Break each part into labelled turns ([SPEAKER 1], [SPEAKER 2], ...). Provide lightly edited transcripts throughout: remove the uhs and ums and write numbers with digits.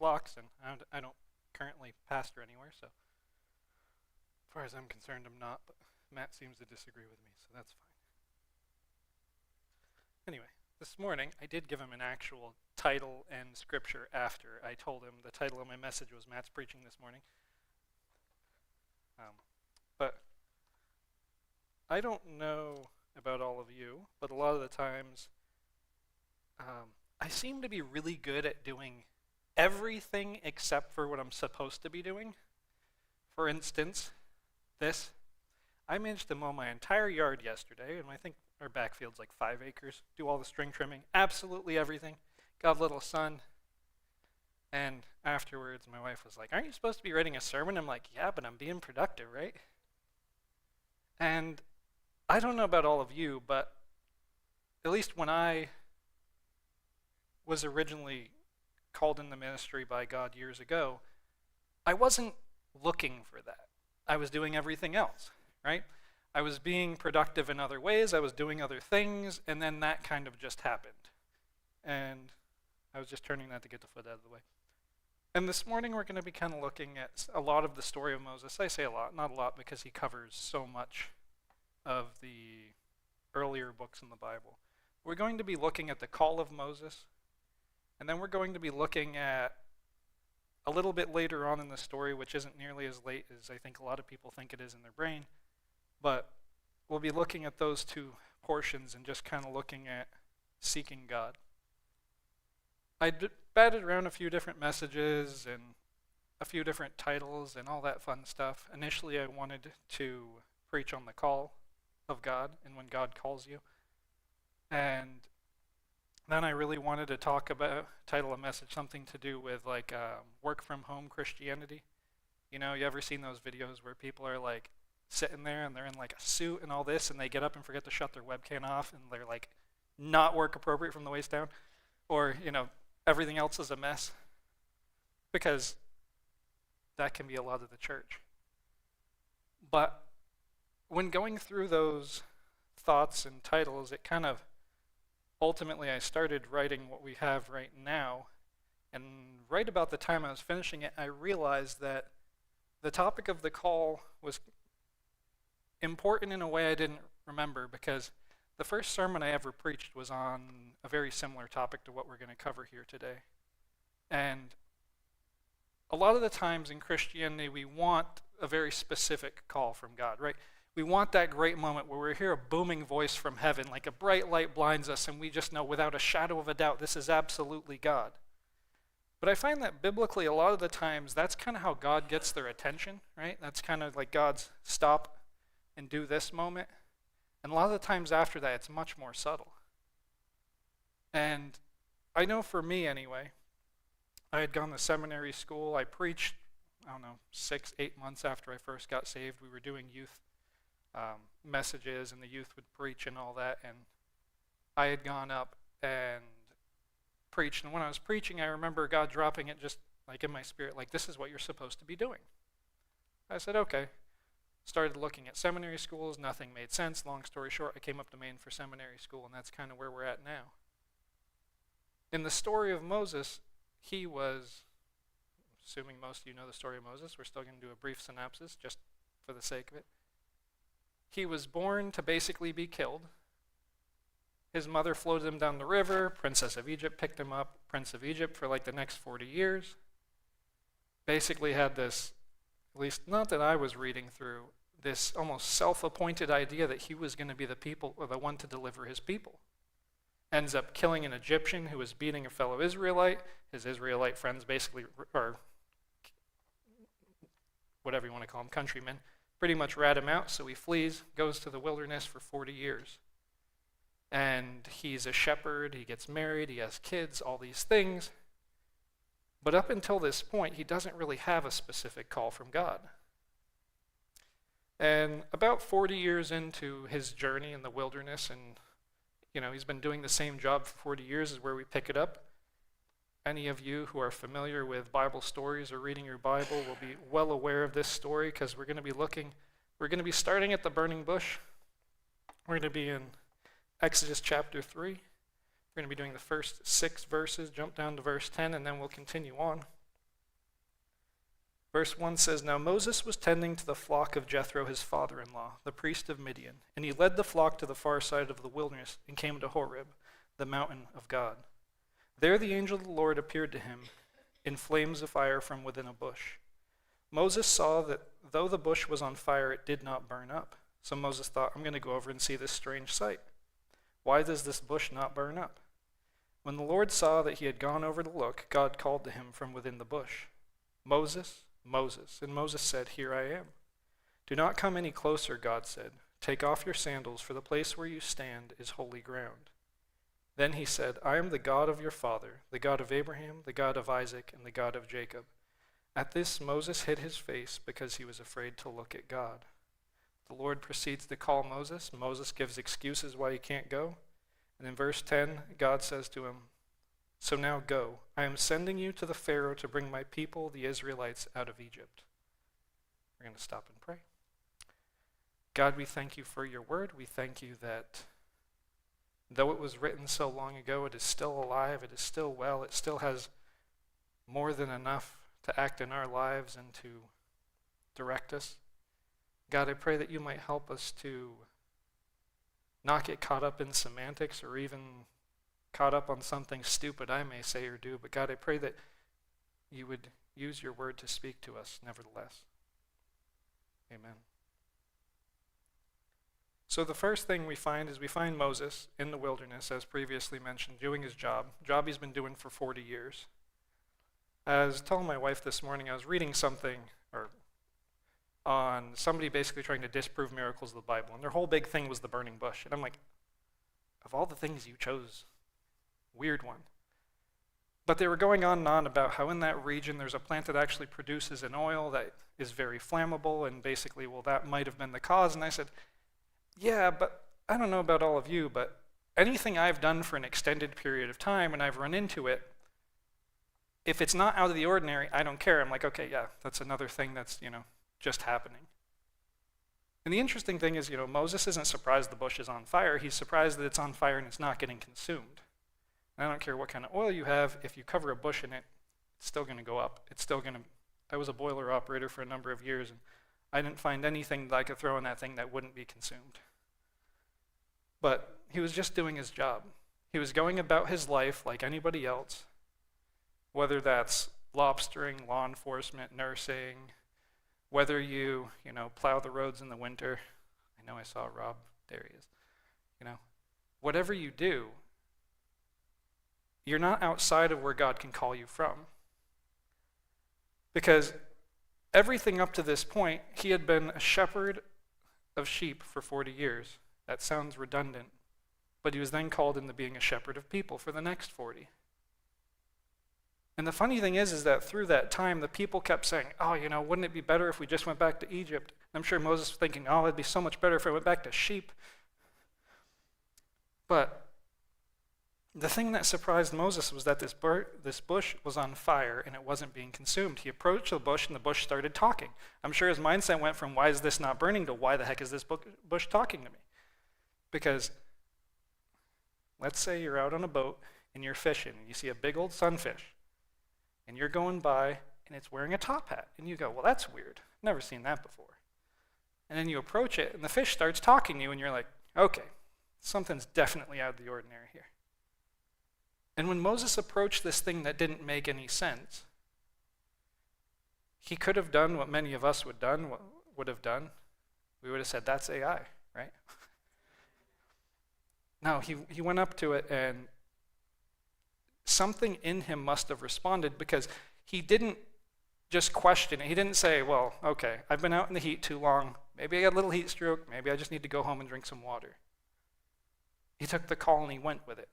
[SPEAKER 1] flocks, and I don't currently pastor anywhere, so as far as I'm concerned, I'm not, but Matt seems to disagree with me, so that's fine. Anyway, this morning, I did give him an actual title and scripture after I told him the title of my message was Matt's preaching this morning. But I don't know about all of you, but a lot of the times I seem to be really good at doing everything except for what I'm supposed to be doing. For instance, this. I managed to mow my entire yard yesterday, and I think our backfield's like 5 acres. Do all the string trimming, absolutely everything. Got a little sun. And afterwards, my wife was like, "Aren't you supposed to be writing a sermon?" I'm like, "Yeah, but I'm being productive, right?" And I don't know about all of you, but at least when I was originally called in the ministry by God years ago, I wasn't looking for that. I was doing everything else, right? I was being productive in other ways, I was doing other things, and then that kind of just happened. And I was just turning that to get the foot out of the way. And this morning we're going to be kind of looking at a lot of the story of Moses. I say a lot, not a lot, because he covers so much of the earlier books in the Bible. We're going to be looking at the call of Moses, and then we're going to be looking at a little bit later on in the story, which isn't nearly as late as I think a lot of people think it is in their brain, but we'll be looking at those two portions and just kind of looking at seeking God. I batted around a few different messages and a few different titles and all that fun stuff. Initially, I wanted to preach on the call of God and when God calls you. And then I really wanted to talk about, title a message, something to do with like work from home Christianity. You know, you ever seen those videos where people are like sitting there and they're in like a suit and all this, and they get up and forget to shut their webcam off, and they're like not work appropriate from the waist down, or you know, everything else is a mess, because that can be a lot of the church. But when going through those thoughts and titles, it kind of ultimately I started writing what we have right now, and right about the time I was finishing it, I realized that the topic of the call was important in a way I didn't remember, because the first sermon I ever preached was on a very similar topic to what we're going to cover here today. And a lot of the times in Christianity, we want a very specific call from God, right? We want that great moment where we hear a booming voice from heaven, like a bright light blinds us, and we just know without a shadow of a doubt this is absolutely God. But I find that biblically, a lot of the times, that's kind of how God gets their attention, right? That's kind of like God's stop and do this moment. And a lot of the times after that, it's much more subtle. And I know for me anyway, I had gone to seminary school. I preached, 6-8 months after I first got saved. We were doing youth messages, and the youth would preach and all that. And I had gone up and preached. And when I was preaching, I remember God dropping it just like in my spirit, like, this is what you're supposed to be doing. I said, okay. Started looking at seminary schools. Nothing made sense. Long story short, I came up to Maine for seminary school, and that's kind of where we're at now. In the story of Moses, he was, assuming most of you know the story of Moses, we're still going to do a brief synopsis just for the sake of it. He was born to basically be killed. His mother floated him down the river. Princess of Egypt picked him up. Prince of Egypt for like the next 40 years. Basically had this, at least not that I was reading through, this almost self-appointed idea that he was going to be the people, or the one to deliver his people. Ends up killing an Egyptian who was beating a fellow Israelite. His Israelite friends basically, or whatever you want to call them, countrymen, pretty much rat him out, so he flees, goes to the wilderness for 40 years. And he's a shepherd, he gets married, he has kids, all these things. But up until this point, he doesn't really have a specific call from God. And about 40 years into his journey in the wilderness, and he's been doing the same job for 40 years is where we pick it up. Any of you who are familiar with Bible stories or reading your Bible will be well aware of this story, because we're going to be starting at the burning bush. We're going to be in Exodus chapter 3. We're going to be doing the first 6 verses, jump down to verse 10, and then we'll continue on. Verse 1 says, Now Moses was tending to the flock of Jethro, his father-in-law, the priest of Midian, and he led the flock to the far side of the wilderness and came to Horeb, the mountain of God. There the angel of the Lord appeared to him in flames of fire from within a bush. Moses saw that though the bush was on fire, it did not burn up. So Moses thought, I'm going to go over and see this strange sight. Why does this bush not burn up? When the Lord saw that he had gone over to look, God called to him from within the bush, Moses, Moses. And Moses said, Here I am. Do not come any closer, God said. Take off your sandals, for the place where you stand is holy ground. Then he said, I am the God of your father, the God of Abraham, the God of Isaac, and the God of Jacob. At this, Moses hid his face because he was afraid to look at God. The Lord proceeds to call Moses. Moses gives excuses why he can't go. And in verse 10, God says to him, So now go. I am sending you to the Pharaoh to bring my people, the Israelites, out of Egypt. We're going to stop and pray. God, we thank you for your word. We thank you that though it was written so long ago, it is still alive, it is still well, it still has more than enough to act in our lives and to direct us. God, I pray that you might help us to not get caught up in semantics or even caught up on something stupid I may say or do, but God, I pray that you would use your word to speak to us nevertheless. Amen. So the first thing we find is we find Moses in the wilderness, as previously mentioned, doing his job he's been doing for 40 years. I was telling my wife this morning, I was reading something on somebody basically trying to disprove miracles of the Bible, and their whole big thing was the burning bush. And I'm like, of all the things you chose, weird one. But they were going on and on about how in that region there's a plant that actually produces an oil that is very flammable, and basically, well, that might have been the cause. And I said, yeah, but I don't know about all of you, but anything I've done for an extended period of time and I've run into it, if it's not out of the ordinary, I don't care. I'm like, okay, yeah, that's another thing that's, just happening. And the interesting thing is, Moses isn't surprised the bush is on fire. He's surprised that it's on fire and it's not getting consumed. And I don't care what kind of oil you have, if you cover a bush in it, it's still going to go up. I was a boiler operator for a number of years, and I didn't find anything that I could throw in that thing that wouldn't be consumed. But he was just doing his job. He was going about his life like anybody else, whether that's lobstering, law enforcement, nursing, whether you plow the roads in the winter. I know I saw Rob, there he is. Whatever you do, you're not outside of where God can call you from. Because everything up to this point, he had been a shepherd of sheep for 40 years. That sounds redundant, but he was then called into being a shepherd of people for the next 40. And the funny thing is that through that time, the people kept saying, wouldn't it be better if we just went back to Egypt? And I'm sure Moses was thinking, it'd be so much better if I went back to sheep. But the thing that surprised Moses was that this bush was on fire and it wasn't being consumed. He approached the bush and the bush started talking. I'm sure his mindset went from why is this not burning to why the heck is this bush talking to me? Because let's say you're out on a boat and you're fishing and you see a big old sunfish and you're going by and it's wearing a top hat and you go, well, that's weird. Never seen that before. And then you approach it and the fish starts talking to you and you're like, okay, something's definitely out of the ordinary here. And when Moses approached this thing that didn't make any sense, he could have done what many of us would have done. We would have said, that's AI, right? No, he went up to it and something in him must have responded because he didn't just question it. He didn't say, well, okay, I've been out in the heat too long. Maybe I got a little heat stroke. Maybe I just need to go home and drink some water. He took the call and he went with it.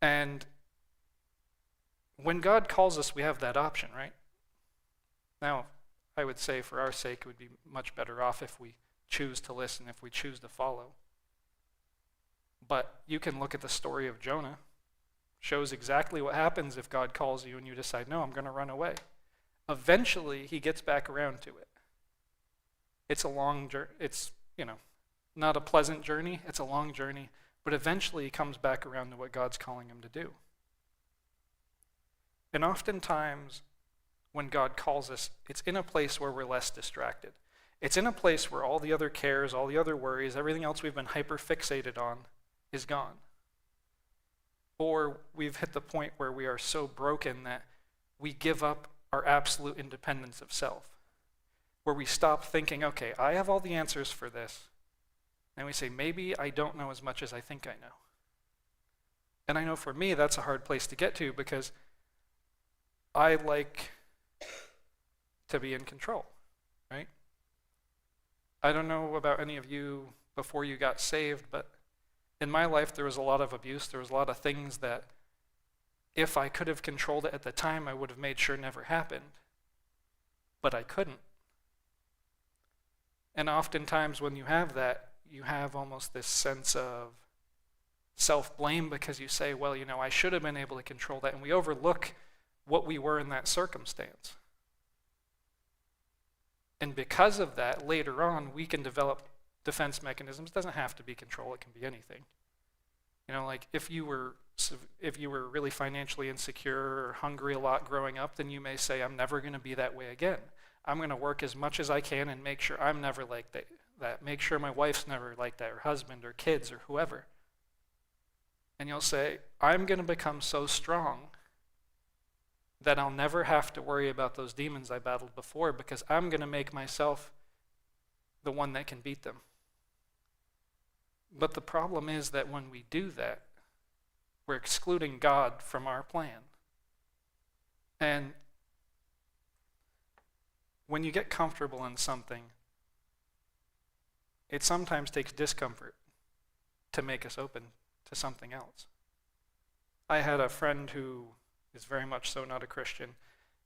[SPEAKER 1] And when God calls us, we have that option, right? Now, I would say for our sake, it would be much better off if we choose to listen, if we choose to follow. But you can look at the story of Jonah. Shows exactly what happens if God calls you and you decide, no, I'm going to run away. Eventually, he gets back around to it. It's a long journey. It's, not a pleasant journey. It's a long journey. But eventually he comes back around to what God's calling him to do. And oftentimes, when God calls us, it's in a place where we're less distracted. It's in a place where all the other cares, all the other worries, everything else we've been hyper-fixated on is gone. Or we've hit the point where we are so broken that we give up our absolute independence of self, where we stop thinking, okay, I have all the answers for this, and we say, maybe I don't know as much as I think I know. And I know for me, that's a hard place to get to because I like to be in control, right? I don't know about any of you before you got saved, but in my life there was a lot of abuse. There was a lot of things that if I could have controlled it at the time, I would have made sure never happened. But I couldn't. And oftentimes when you have that, you have almost this sense of self-blame because you say, well, I should have been able to control that. And we overlook what we were in that circumstance. And because of that, later on, we can develop defense mechanisms. It doesn't have to be control, it can be anything. Like if you were really financially insecure or hungry a lot growing up, then you may say, I'm never going to be that way again. I'm going to work as much as I can and make sure I'm never like that. Make sure my wife's never like that, or husband, or kids, or whoever. And you'll say, I'm going to become so strong that I'll never have to worry about those demons I battled before because I'm going to make myself the one that can beat them. But the problem is that when we do that, we're excluding God from our plan. And when you get comfortable in something, it sometimes takes discomfort to make us open to something else. I had a friend who is very much so not a Christian,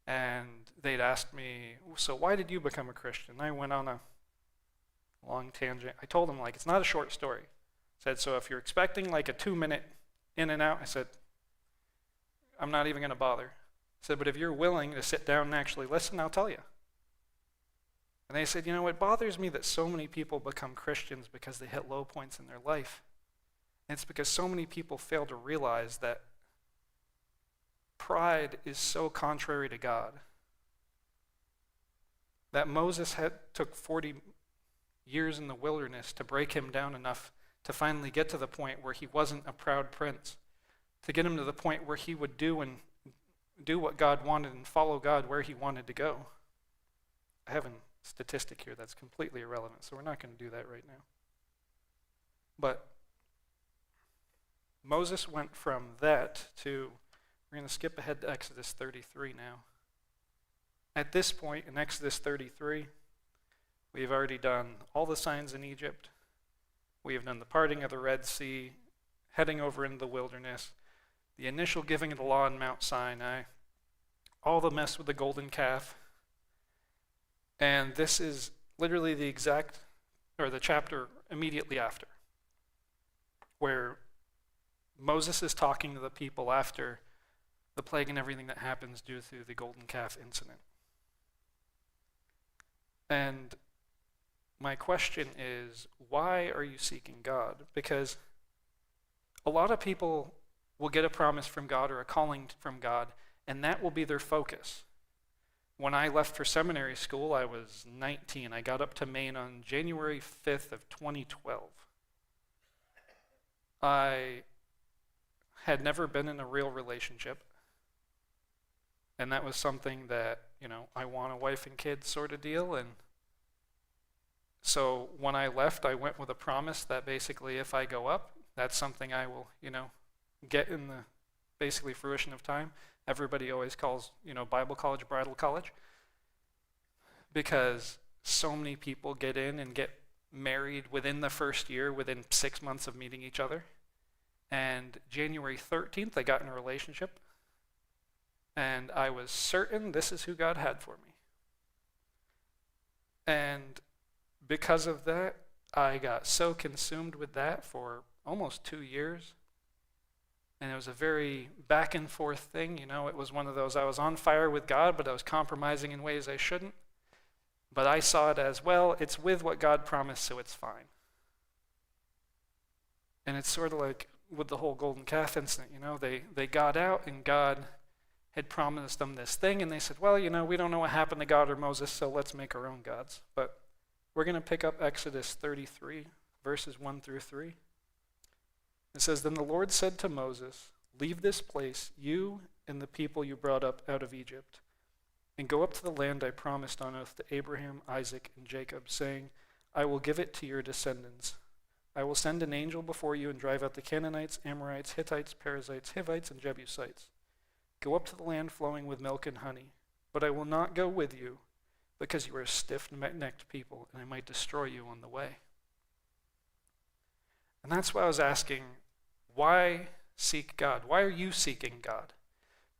[SPEAKER 1] and they'd asked me, so why did you become a Christian? I went on a long tangent. I told them, it's not a short story. I said, so if you're expecting a 2-minute in and out, I said, I'm not even going to bother. I said, but if you're willing to sit down and actually listen, I'll tell you. And they said, it bothers me that so many people become Christians because they hit low points in their life. And it's because so many people fail to realize that pride is so contrary to God. That Moses took 40 years in the wilderness to break him down enough to finally get to the point where he wasn't a proud prince, to get him to the point where he would do what God wanted and follow God where he wanted to go. I have a statistic here that's completely irrelevant, so we're not going to do that right now. But Moses went from that to, we're going to skip ahead to Exodus 33 now. At this point in Exodus 33, we've already done all the signs in Egypt. We have done the parting of the Red Sea, heading over into the wilderness, the initial giving of the law on Mount Sinai, all the mess with the golden calf. And this is literally the chapter immediately after, where Moses is talking to the people after the plague and everything that happens due to the golden calf incident. And my question is, why are you seeking God? Because a lot of people will get a promise from God or a calling from God, and that will be their focus. When I left for seminary school, I was 19. I got up to Maine on January 5th of 2012. I had never been in a real relationship, and that was something that, I want a wife and kids sort of deal. And so when I left, I went with a promise that basically if I go up, that's something I will, get in the basically fruition of time. Everybody always calls, Bible college, bridal college, because so many people get in and get married within the first year, within 6 months of meeting each other. And January 13th, I got in a relationship, and I was certain this is who God had for me. And because of that, I got so consumed with that for almost 2 years. And it was a very back and forth thing. It was one of those, I was on fire with God, but I was compromising in ways I shouldn't. But I saw it as, well, it's with what God promised, so it's fine. And it's sort of like with the whole golden calf incident, they got out and God had promised them this thing, and they said, well, we don't know what happened to God or Moses, so let's make our own gods. But we're going to pick up Exodus 33, verses 1 through 3. It says, Then the Lord said to Moses, Leave this place, you and the people you brought up out of Egypt, and go up to the land I promised on oath to Abraham, Isaac, and Jacob, saying, I will give it to your descendants. I will send an angel before you and drive out the Canaanites, Amorites, Hittites, Perizzites, Hivites, and Jebusites. Go up to the land flowing with milk and honey, but I will not go with you, because you are a stiff-necked people, and I might destroy you on the way. And that's why I was asking, why seek God? Why are you seeking God?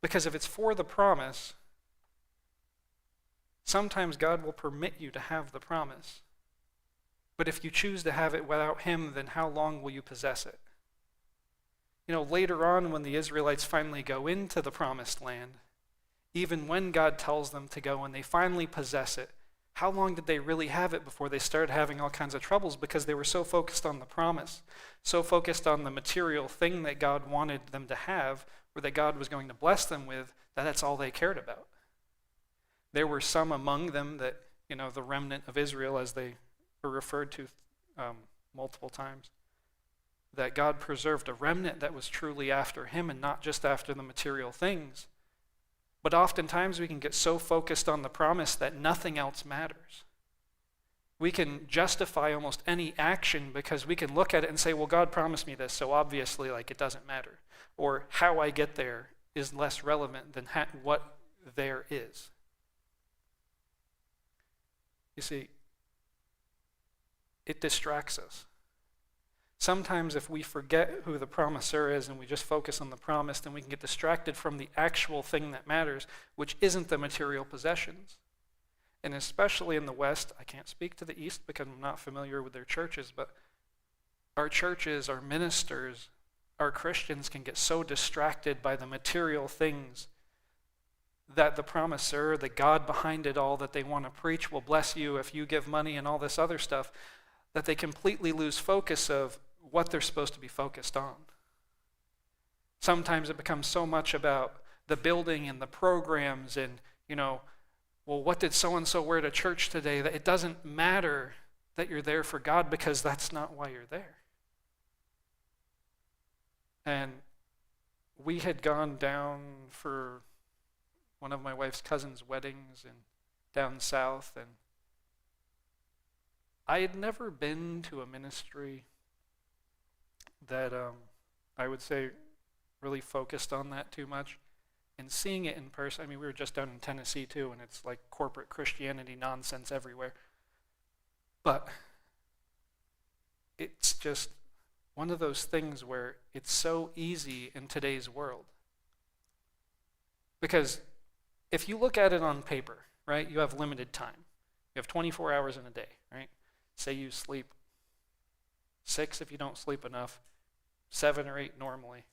[SPEAKER 1] Because if it's for the promise, sometimes God will permit you to have the promise. But if you choose to have it without him, then how long will you possess it? Later on when the Israelites finally go into the promised land, even when God tells them to go and they finally possess it, how long did they really have it before they started having all kinds of troubles? Because they were so focused on the promise, so focused on the material thing that God wanted them to have, or that God was going to bless them with, that that's all they cared about. There were some among them that, the remnant of Israel, as they were referred to multiple times, that God preserved a remnant that was truly after him and not just after the material things. But oftentimes we can get so focused on the promise that nothing else matters. We can justify almost any action because we can look at it and say, well, God promised me this, so obviously it doesn't matter. Or how I get there is less relevant than what there is. You see, it distracts us. Sometimes if we forget who the promiser is and we just focus on the promise, then we can get distracted from the actual thing that matters, which isn't the material possessions. And especially in the West, I can't speak to the East because I'm not familiar with their churches, but our churches, our ministers, our Christians can get so distracted by the material things that the promiser, the God behind it all that they want to preach will bless you if you give money and all this other stuff, that they completely lose focus of what they're supposed to be focused on. Sometimes it becomes so much about the building and the programs and, well, what did so-and-so wear to church today? That it doesn't matter that you're there for God because that's not why you're there. And we had gone down for one of my wife's cousin's weddings and down south, and I had never been to a ministry that I would say really focused on that too much. And seeing it in person, we were just down in Tennessee too, and it's like corporate Christianity nonsense everywhere. But it's just one of those things where it's so easy in today's world. Because if you look at it on paper, right, you have limited time. You have 24 hours in a day, right? Say you sleep 6 if you don't sleep enough, 7 or 8 normally.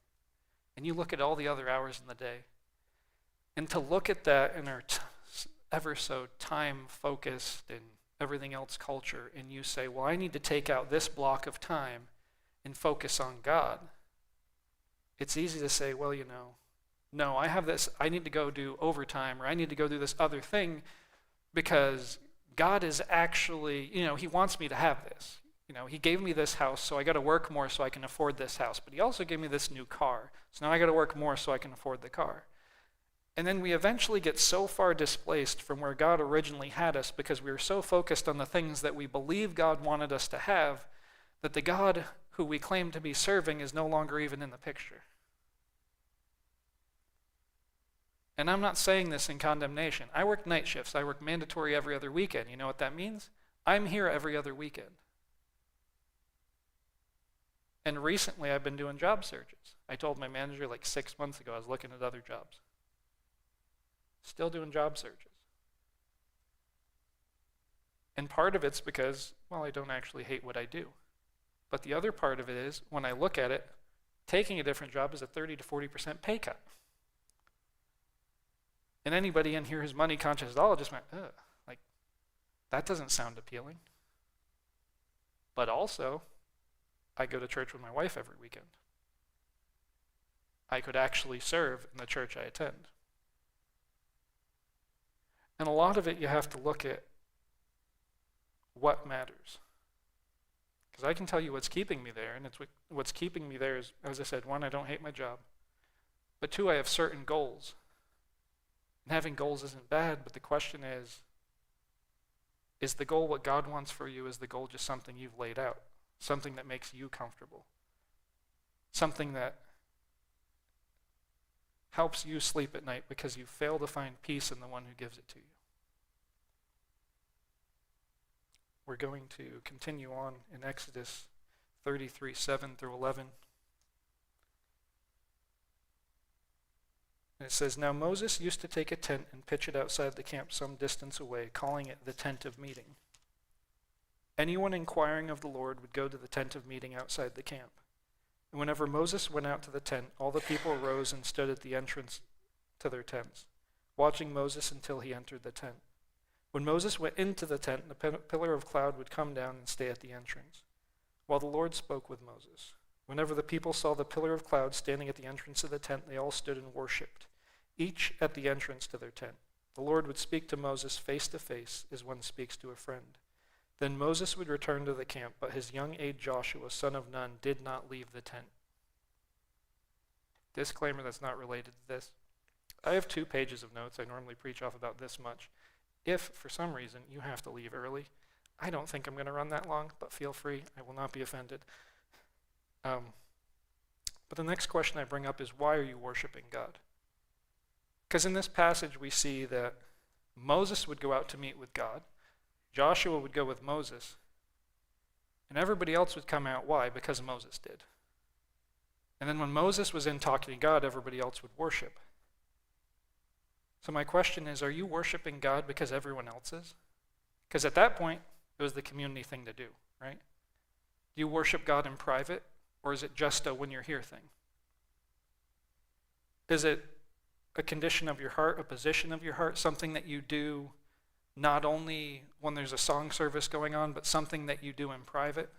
[SPEAKER 1] And you look at all the other hours in the day. And to look at that in our ever so time-focused and everything else culture, and you say, well, I need to take out this block of time and focus on God. It's easy to say, well, no, I have this, I need to go do overtime, or I need to go do this other thing because God is actually, he wants me to have this. He gave me this house, so I got to work more so I can afford this house. But he also gave me this new car, so now I got to work more so I can afford the car. And then we eventually get so far displaced from where God originally had us because we were so focused on the things that we believe God wanted us to have that the God who we claim to be serving is no longer even in the picture. And I'm not saying this in condemnation. I work night shifts. I work mandatory every other weekend. You know what that means? I'm here every other weekend. And recently I've been doing job searches. I told my manager 6 months ago I was looking at other jobs. Still doing job searches. And part of it's because, I don't actually hate what I do. But the other part of it is, when I look at it, taking a different job is a 30 to 40% pay cut. And anybody in here who's money conscious at all just went, ugh, that doesn't sound appealing. But also, I go to church with my wife every weekend. I could actually serve in the church I attend. And a lot of it you have to look at what matters. Because I can tell you what's keeping me there, and what's keeping me there is, as I said, one, I don't hate my job. But two, I have certain goals. And having goals isn't bad, but the question is the goal what God wants for you? Is the goal just something you've laid out? Something that makes you comfortable? Something that helps you sleep at night because you fail to find peace in the one who gives it to you? We're going to continue on in Exodus 33, 7 through 11. And it says, "Now Moses used to take a tent and pitch it outside the camp some distance away, calling it the tent of meeting. Anyone inquiring of the Lord would go to the tent of meeting outside the camp. And whenever Moses went out to the tent, all the people rose and stood at the entrance to their tents, watching Moses until he entered the tent. When Moses went into the tent, the pillar of cloud would come down and stay at the entrance, while the Lord spoke with Moses. Whenever the people saw the pillar of cloud standing at the entrance of the tent, they all stood and worshipped, each at the entrance to their tent. The Lord would speak to Moses face to face as one speaks to a friend. Then Moses would return to the camp, but his young aide Joshua, son of Nun, did not leave the tent." Disclaimer, that's not related to this. I have 2 pages of notes. I normally preach off about this much. If, for some reason, you have to leave early, I don't think I'm going to run that long, but feel free. I will not be offended. But the next question I bring up is, why are you worshiping God? Because in this passage we see that Moses would go out to meet with God, Joshua would go with Moses, and everybody else would come out. Why? Because Moses did. And then when Moses was in talking to God, everybody else would worship. So my question is, are you worshiping God because everyone else is? Because at that point, it was the community thing to do, right? Do you worship God in private, or is it just a when you're here thing? Is it a condition of your heart, a position of your heart, something that you do not only when there's a song service going on, but something that you do in private?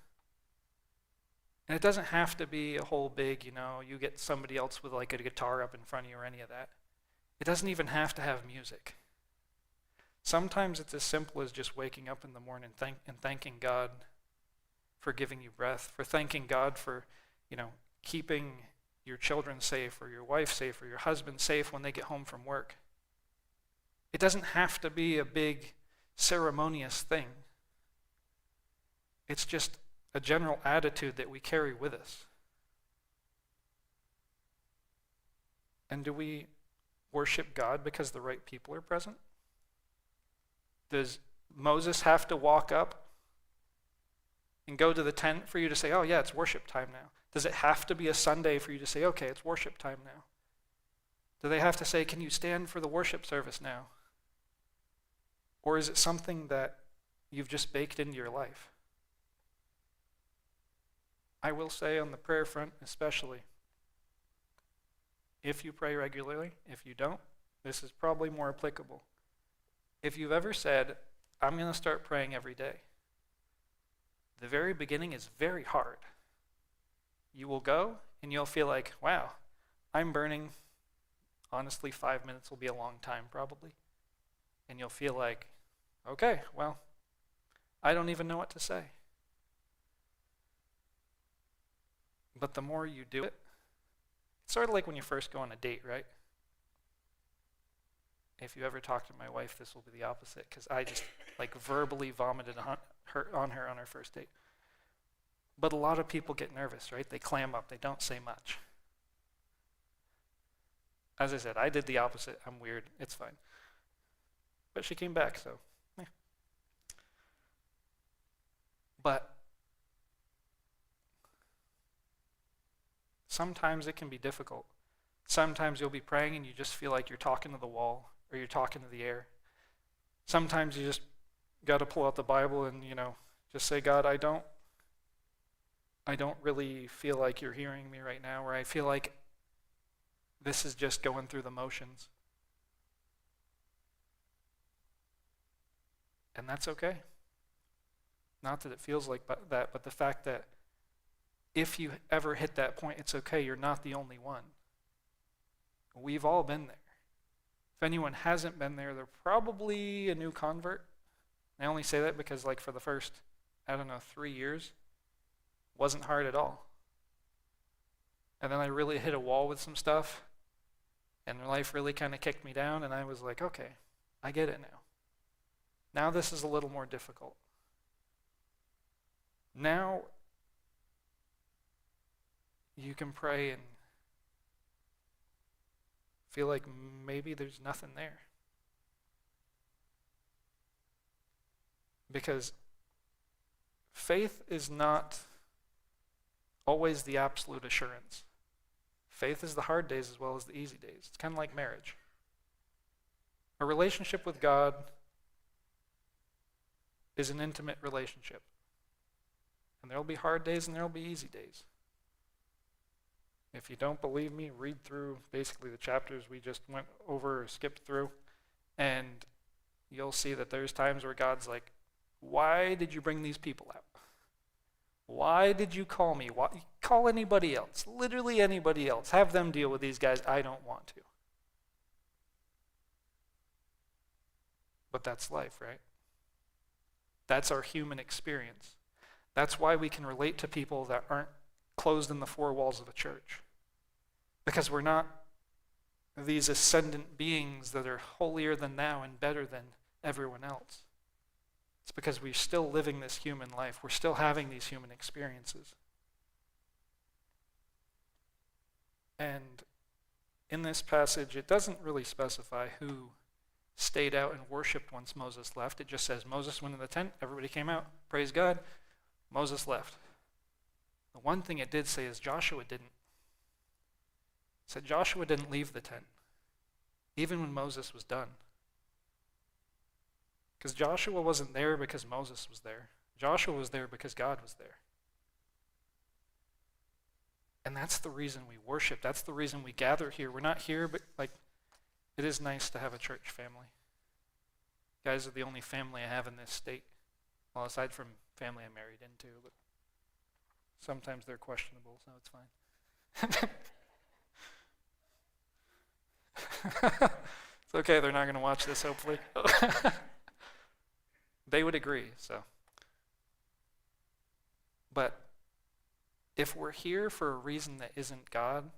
[SPEAKER 1] And it doesn't have to be a whole big, you get somebody else with like a guitar up in front of you or any of that. It doesn't even have to have music. Sometimes it's as simple as just waking up in the morning and thanking God for giving you breath, for thanking God for, keeping your children safe, or your wife safe, or your husband safe when they get home from work. It doesn't have to be a big ceremonious thing. It's just a general attitude that we carry with us. And do we worship God because the right people are present? Does Moses have to walk up and go to the tent for you to say, oh yeah, it's worship time now? Does it have to be a Sunday for you to say, okay, it's worship time now? Do they have to say, can you stand for the worship service now? Or is it something that you've just baked into your life? I will say on the prayer front especially, if you pray regularly, if you don't, this is probably more applicable. If you've ever said, I'm going to start praying every day, the very beginning is very hard. You will go and you'll feel like, wow, I'm burning. Honestly, 5 minutes will be a long time probably. And you'll feel like, okay, well, I don't even know what to say. But the more you do it, it's sort of like when you first go on a date, right? If you ever talk to my wife, this will be the opposite, because I just verbally vomited on her on our first date. But a lot of people get nervous, right? They clam up, they don't say much. As I said, I did the opposite. I'm weird, it's fine. But she came back, so yeah. But sometimes it can be difficult. Sometimes you'll be praying and you just feel like you're talking to the wall or you're talking to the air. Sometimes you just got to pull out the Bible and, just say, God, I don't really feel like you're hearing me right now, or I feel like this is just going through the motions. And that's okay. Not that it feels like that, but the fact that if you ever hit that point, it's okay. You're not the only one. We've all been there. If anyone hasn't been there, they're probably a new convert. I only say that because like for the first, 3 years, wasn't hard at all. And then I really hit a wall with some stuff, and life really kind of kicked me down, and I was like, okay, I get it now. Now this is a little more difficult. Now you can pray and feel like maybe there's nothing there. Because faith is not always the absolute assurance. Faith is the hard days as well as the easy days. It's kind of like marriage. A relationship with God is an intimate relationship. And there will be hard days and there will be easy days. If you don't believe me, read through basically the chapters we just went over or skipped through, and you'll see that there's times where God's like, why did you bring these people out? Why did you call me? Why? Call anybody else, literally anybody else. Have them deal with these guys. I don't want to. But that's life, right? That's our human experience. That's why we can relate to people that aren't closed in the four walls of a church. Because we're not these ascendant beings that are holier than thou and better than everyone else. It's because we're still living this human life. We're still having these human experiences. And in this passage, it doesn't really specify who stayed out and worshiped once Moses left. It just says Moses went in the tent, everybody came out, praise God, Moses left. The one thing it did say is Joshua didn't. It said Joshua didn't leave the tent, even when Moses was done. Because Joshua wasn't there because Moses was there. Joshua was there because God was there. And that's the reason we worship. That's the reason we gather here. We're not here, but it is nice to have a church family. You guys are the only family I have in this state. Well, aside from family I'm married into, but sometimes they're questionable, so it's fine. It's okay, they're not going to watch this, hopefully. They would agree, so. But if we're here for a reason that isn't God,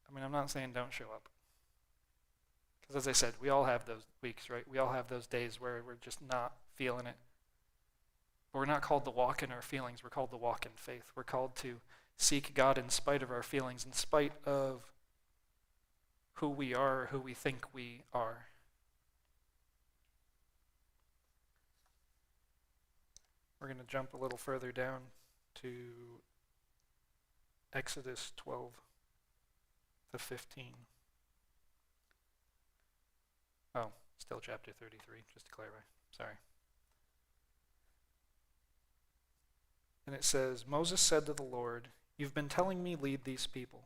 [SPEAKER 1] I'm not saying don't show up. Because as I said, we all have those weeks, right? We all have those days where we're just not feeling it. But we're not called to walk in our feelings. We're called to walk in faith. We're called to seek God in spite of our feelings, in spite of who we are or who we think we are. We're going to jump a little further down to Exodus 12 to 15. Oh, still chapter 33, just to clarify. Sorry. And it says, Moses said to the Lord, "You've been telling me lead these people,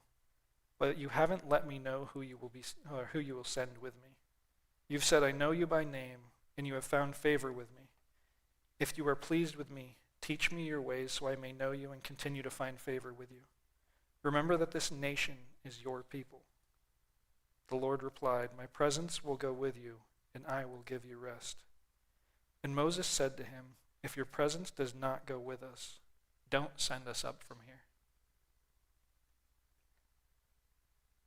[SPEAKER 1] but you haven't let me know who you will send with me. You've said, I know you by name, and you have found favor with me. If you are pleased with me, teach me your ways so I may know you and continue to find favor with you. Remember that this nation is your people." The Lord replied, "My presence will go with you, and I will give you rest." And Moses said to him, "If your presence does not go with us, don't send us up from here."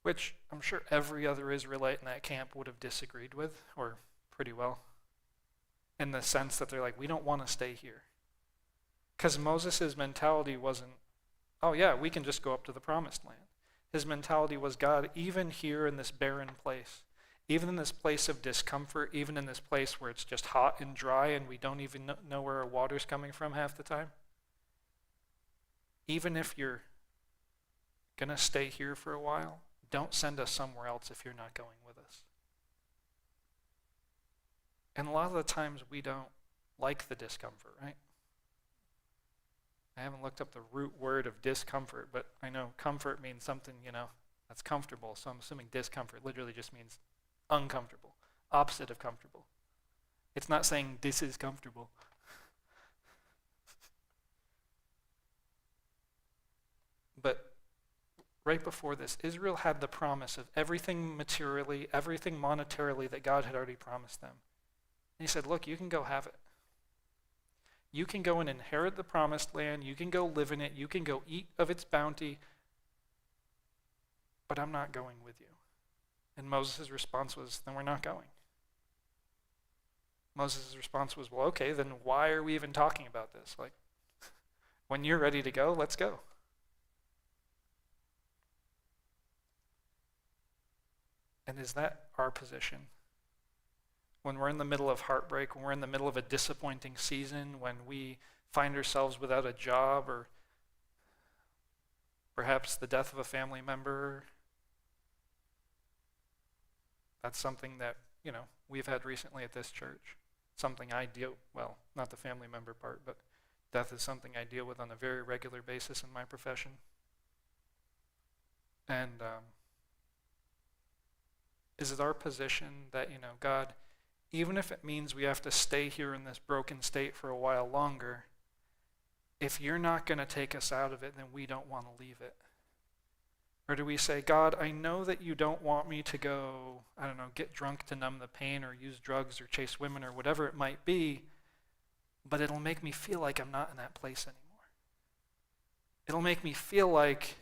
[SPEAKER 1] Which I'm sure every other Israelite in that camp would have disagreed with, or pretty well, in the sense that they're like, we don't want to stay here. Because Moses' mentality wasn't, oh yeah, we can just go up to the promised land. His mentality was, God, even here in this barren place, even in this place of discomfort, even in this place where it's just hot and dry and we don't even know where our water's coming from half the time, even if you're going to stay here for a while, don't send us somewhere else if you're not going with us. And a lot of the times we don't like the discomfort, right? I haven't looked up the root word of discomfort, but I know comfort means something, that's comfortable. So I'm assuming discomfort literally just means uncomfortable, opposite of comfortable. It's not saying this is comfortable. But right before this, Israel had the promise of everything materially, everything monetarily that God had already promised them. And he said, look, you can go have it. You can go and inherit the promised land. You can go live in it. You can go eat of its bounty. But I'm not going with you. And Moses' response was, then we're not going. Moses' response was, well, okay, then why are we even talking about this? Like, when you're ready to go, let's go. And is that our position? When we're in the middle of heartbreak, when we're in the middle of a disappointing season, when we find ourselves without a job or perhaps the death of a family member, that's something that, we've had recently at this church. Something I deal, well, not the family member part, but death is something I deal with on a very regular basis in my profession. And is it our position that, God, even if it means we have to stay here in this broken state for a while longer, if you're not going to take us out of it, then we don't want to leave it? Or do we say, God, I know that you don't want me to go, get drunk to numb the pain or use drugs or chase women or whatever it might be, but it'll make me feel like I'm not in that place anymore. It'll make me feel like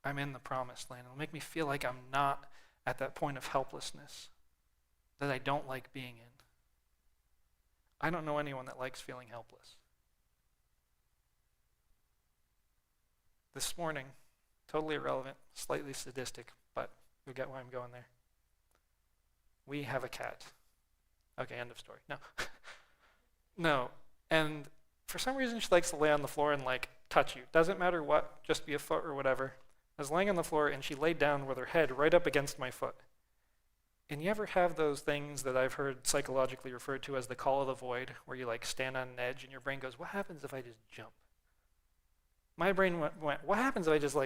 [SPEAKER 1] I'm in the promised land. It'll make me feel like I'm not at that point of helplessness that I don't like being in. I don't know anyone that likes feeling helpless. This morning, totally irrelevant, slightly sadistic, but you get why I'm going there. We have a cat. Okay, end of story. No. No. And for some reason she likes to lay on the floor and touch you. Doesn't matter what, just be a foot or whatever. I was laying on the floor and she laid down with her head right up against my foot. And you ever have those things that I've heard psychologically referred to as the call of the void, where you stand on an edge and your brain goes, what happens if I just jump? My brain went, what happens if I just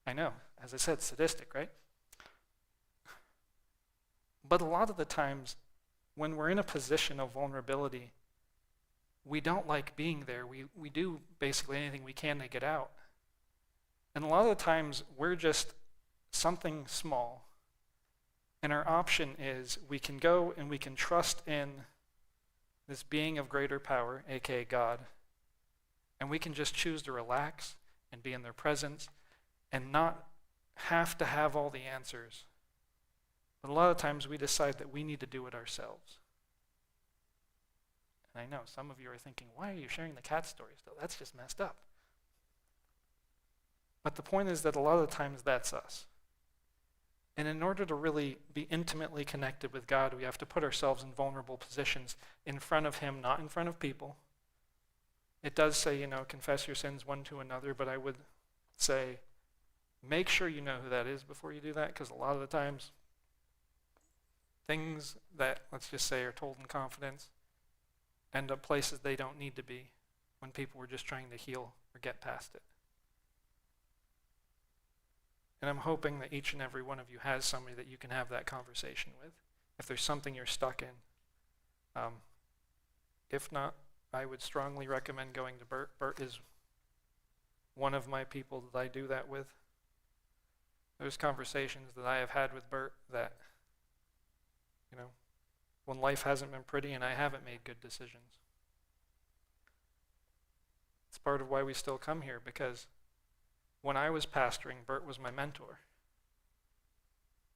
[SPEAKER 1] I know, as I said, sadistic, right? But a lot of the times, when we're in a position of vulnerability, we don't like being there. We do basically anything we can to get out. And a lot of the times, we're just something small. And our option is we can go and we can trust in this being of greater power, aka God, and we can just choose to relax and be in their presence and not have to have all the answers. But a lot of times we decide that we need to do it ourselves. And I know some of you are thinking, why are you sharing the cat story still? That's just messed up. But the point is that a lot of the times that's us. And in order to really be intimately connected with God, we have to put ourselves in vulnerable positions in front of Him, not in front of people. It does say, confess your sins one to another, but I would say, make sure you know who that is before you do that, because a lot of the times, things that, let's just say, are told in confidence end up places they don't need to be when people were just trying to heal or get past it. And I'm hoping that each and every one of you has somebody that you can have that conversation with, if there's something you're stuck in. If not, I would strongly recommend going to Bert. Bert is one of my people that I do that with. There's conversations that I have had with Bert that, when life hasn't been pretty and I haven't made good decisions. It's part of why we still come here, because when I was pastoring, Bert was my mentor.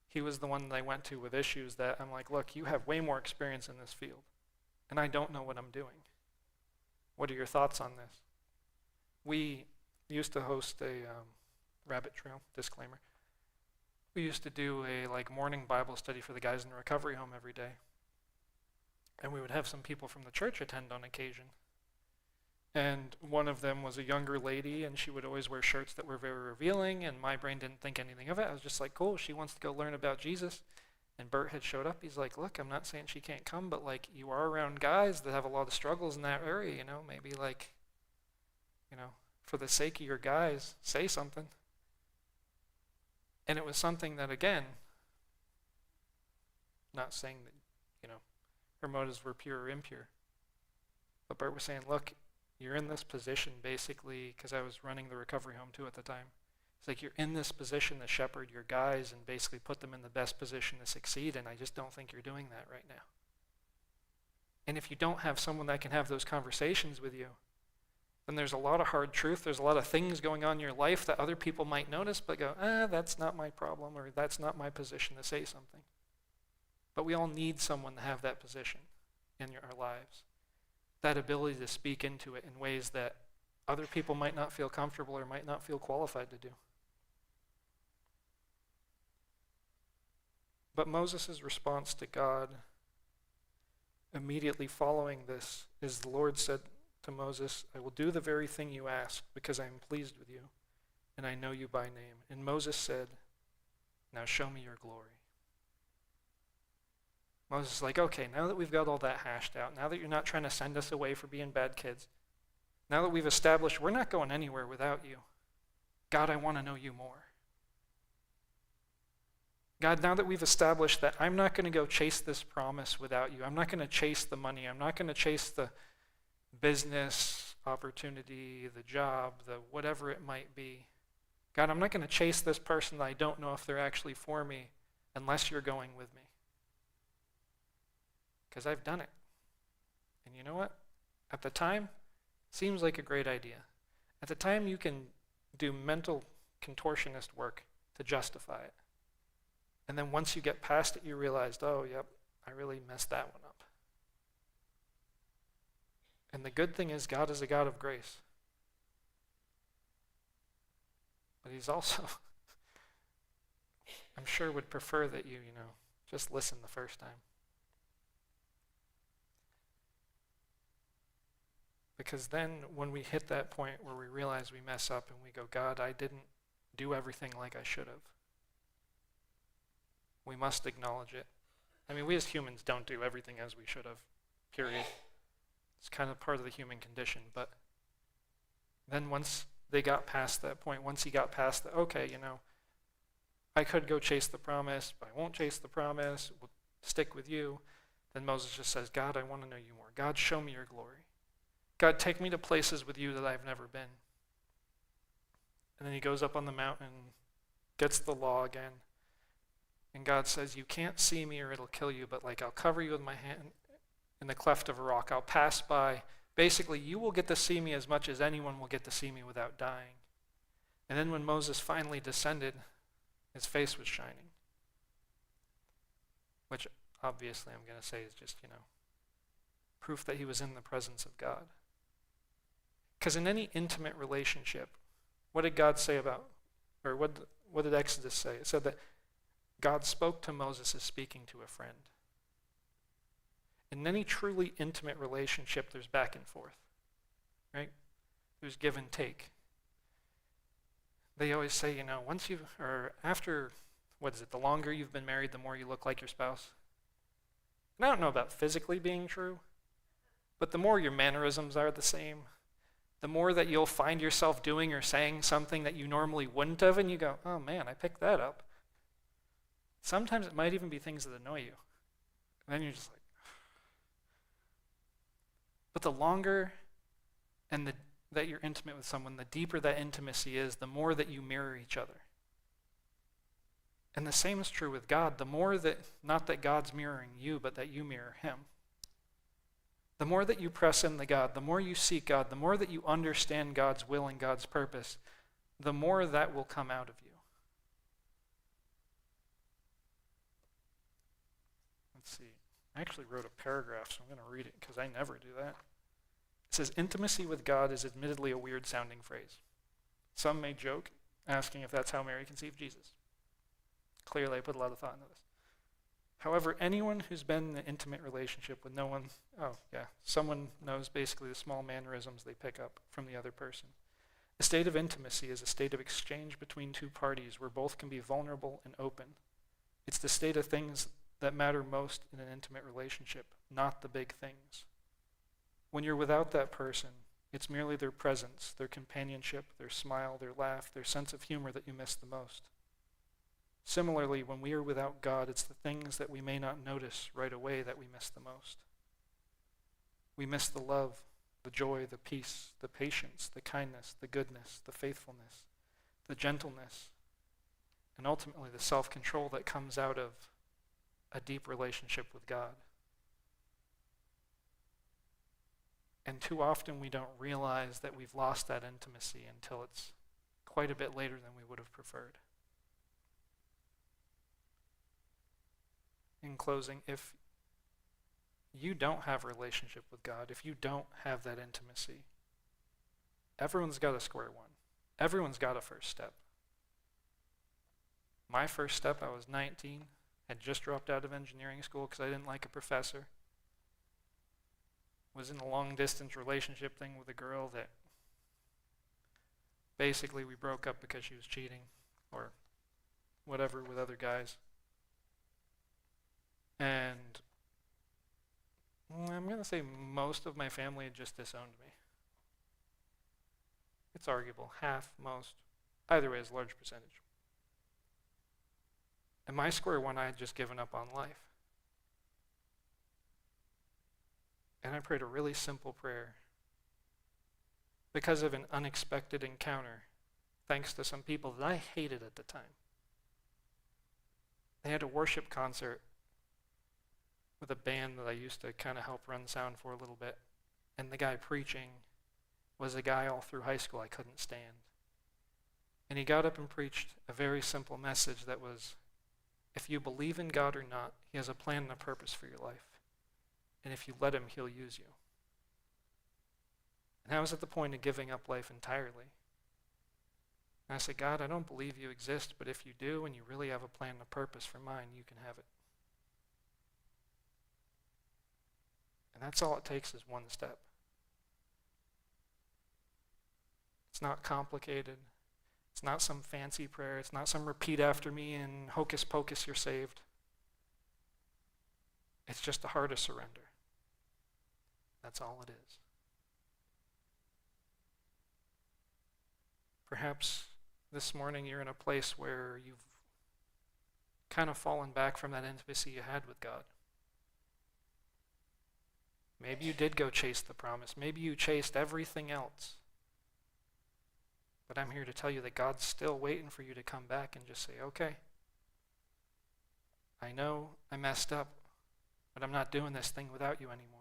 [SPEAKER 1] He was the one that I went to with issues that I'm like, look, you have way more experience in this field, and I don't know what I'm doing. What are your thoughts on this? We used to host a rabbit trail, disclaimer. We used to do a morning Bible study for the guys in the recovery home every day. And we would have some people from the church attend on occasion. And one of them was a younger lady, and she would always wear shirts that were very revealing, and my brain didn't think anything of it. I was just like, cool, she wants to go learn about Jesus. And Bert had showed up. He's like, look, I'm not saying she can't come, but you are around guys that have a lot of struggles in that area, maybe for the sake of your guys, say something. And it was something that, again, not saying that, her motives were pure or impure, but Bert was saying, look, you're in this position basically, because I was running the recovery home too at the time. It's like you're in this position to shepherd your guys and basically put them in the best position to succeed, and I just don't think you're doing that right now. And if you don't have someone that can have those conversations with you, then there's a lot of hard truth. There's a lot of things going on in your life that other people might notice, but go, that's not my problem, or that's not my position to say something. But we all need someone to have that position in our lives. That ability to speak into it in ways that other people might not feel comfortable or might not feel qualified to do. But Moses' response to God immediately following this is the Lord said to Moses, I will do the very thing you ask because I am pleased with you and I know you by name. And Moses said, now show me your glory. Moses is like, okay, now that we've got all that hashed out, now that you're not trying to send us away for being bad kids, now that we've established we're not going anywhere without you, God, I want to know you more. God, now that we've established that I'm not going to go chase this promise without you, I'm not going to chase the money, I'm not going to chase the business opportunity, the job, the whatever it might be. God, I'm not going to chase this person that I don't know if they're actually for me unless you're going with me. Because I've done it. And you know what? At the time, seems like a great idea. At the time, you can do mental contortionist work to justify it. And then once you get past it, you realize, oh, yep, I really messed that one up. And the good thing is God is a God of grace. But he's also, I'm sure, would prefer that you just listen the first time. Because then when we hit that point where we realize we mess up and we go, God, I didn't do everything like I should have, we must acknowledge it. I mean, we as humans don't do everything as we should have, period. It's kind of part of the human condition. But then once they got past that point, once he got past the, okay, I could go chase the promise, but I won't chase the promise, we'll stick with you. Then Moses just says, God, I want to know you more. God, show me your glory. God, take me to places with you that I've never been. And then he goes up on the mountain, gets the law again. And God says, you can't see me or it'll kill you, but I'll cover you with my hand in the cleft of a rock. I'll pass by. Basically, you will get to see me as much as anyone will get to see me without dying. And then when Moses finally descended, his face was shining. Which obviously I'm going to say is just, proof that he was in the presence of God. Because in any intimate relationship, what did God say about, or what did Exodus say? It said that God spoke to Moses as speaking to a friend. In any truly intimate relationship, there's back and forth, right? There's give and take. They always say, after, the longer you've been married, the more you look like your spouse. And I don't know about physically being true, but the more your mannerisms are the same, the more that you'll find yourself doing or saying something that you normally wouldn't have, and you go, oh man, I picked that up. Sometimes it might even be things that annoy you. And then you're just like, but the longer that you're intimate with someone, the deeper that intimacy is, the more that you mirror each other. And the same is true with God. The more that, not that God's mirroring you, but that you mirror him. The more that you press into God, the more you seek God, the more that you understand God's will and God's purpose, the more that will come out of you. Let's see. I actually wrote a paragraph, so I'm going to read it because I never do that. It says, intimacy with God is admittedly a weird sounding phrase. Some may joke, asking if that's how Mary conceived Jesus. Clearly, I put a lot of thought into this. However, anyone who's been in an intimate relationship with someone knows basically the small mannerisms they pick up from the other person. A state of intimacy is a state of exchange between two parties where both can be vulnerable and open. It's the state of things that matter most in an intimate relationship, not the big things. When you're without that person, it's merely their presence, their companionship, their smile, their laugh, their sense of humor that you miss the most. Similarly, when we are without God, it's the things that we may not notice right away that we miss the most. We miss the love, the joy, the peace, the patience, the kindness, the goodness, the faithfulness, the gentleness, and ultimately the self-control that comes out of a deep relationship with God. And too often we don't realize that we've lost that intimacy until it's quite a bit later than we would have preferred. In closing, if you don't have a relationship with God, if you don't have that intimacy, everyone's got a square one. Everyone's got a first step. My first step, I was 19, had just dropped out of engineering school because I didn't like a professor. Was in a long-distance relationship thing with a girl that basically we broke up because she was cheating or whatever with other guys. And I'm going to say most of my family had just disowned me. It's arguable, half, most. Either way, it's a large percentage. And my square one, I had just given up on life. And I prayed a really simple prayer because of an unexpected encounter, thanks to some people that I hated at the time. They had a worship concert with a band that I used to kind of help run sound for a little bit. And the guy preaching was a guy all through high school I couldn't stand. And he got up and preached a very simple message that was, if you believe in God or not, he has a plan and a purpose for your life. And if you let him, he'll use you. And I was at the point of giving up life entirely. And I said, God, I don't believe you exist, but if you do and you really have a plan and a purpose for mine, you can have it. And that's all it takes is one step. It's not complicated. It's not some fancy prayer. It's not some repeat after me and hocus pocus, you're saved. It's just a heart of surrender. That's all it is. Perhaps this morning you're in a place where you've kind of fallen back from that intimacy you had with God. Maybe you did go chase the promise. Maybe you chased everything else. But I'm here to tell you that God's still waiting for you to come back and just say, okay, I know I messed up, but I'm not doing this thing without you anymore.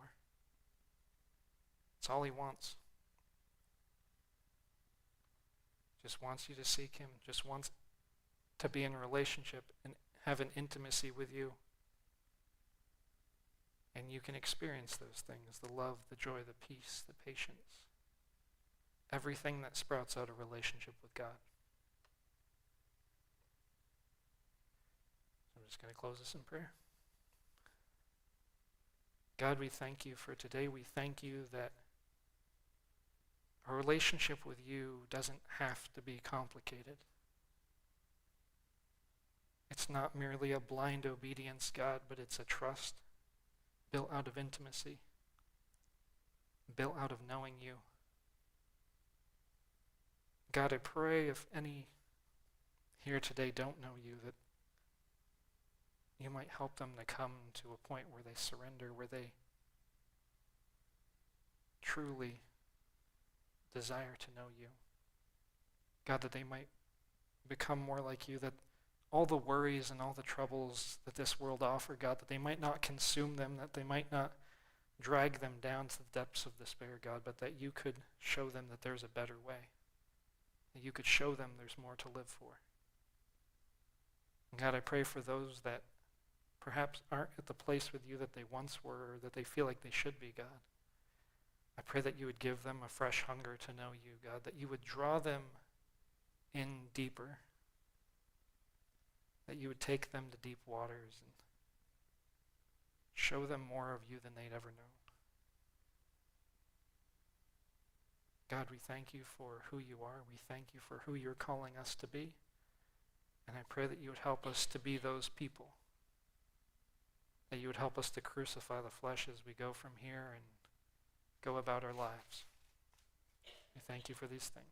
[SPEAKER 1] It's all he wants. Just wants you to seek him, just wants to be in a relationship and have an intimacy with you. And you can experience those things, the love, the joy, the peace, the patience, everything that sprouts out of relationship with God. I'm just going to close this in prayer. God, we thank you for today. We thank you that our relationship with you doesn't have to be complicated. It's not merely a blind obedience, God, but it's a trust built out of intimacy, built out of knowing you. God, I pray if any here today don't know you, that you might help them to come to a point where they surrender, where they truly desire to know you. God, that they might become more like you, that all the worries and all the troubles that this world offers, God, that they might not consume them, that they might not drag them down to the depths of despair, God, but that you could show them that there's a better way, that you could show them there's more to live for. And God, I pray for those that perhaps aren't at the place with you that they once were, or that they feel like they should be, God. I pray that you would give them a fresh hunger to know you, God, that you would draw them in deeper, that you would take them to deep waters and show them more of you than they'd ever known. God, we thank you for who you are. We thank you for who you're calling us to be. And I pray that you would help us to be those people, that you would help us to crucify the flesh as we go from here and go about our lives. We thank you for these things.